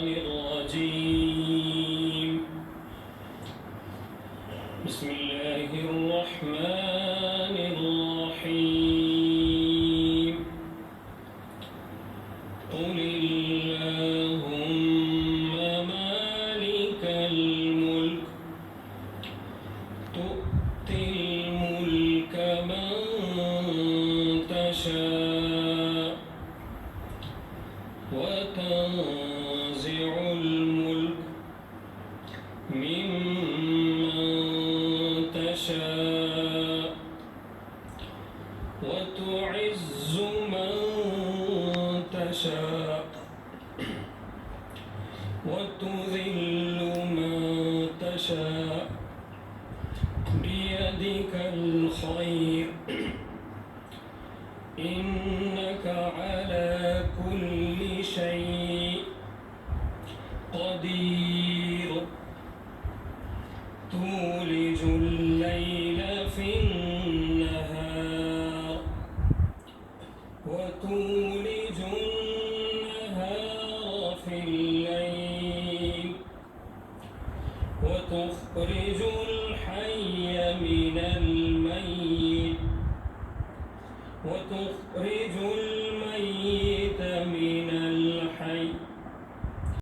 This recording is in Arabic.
الشيطان الرجيم بسم الله الرحمن الرحيم قل اللهم مالك الملك تؤتي الملك من تشاء وتنزع الملك ممن تشاء وتعز من تشاء وتذل من تشاء بيدك الخير إنك على كل شيء قدير تولج الليل في النهار وتولج النهار في الليل وتخرج الحي من الميت وتخرج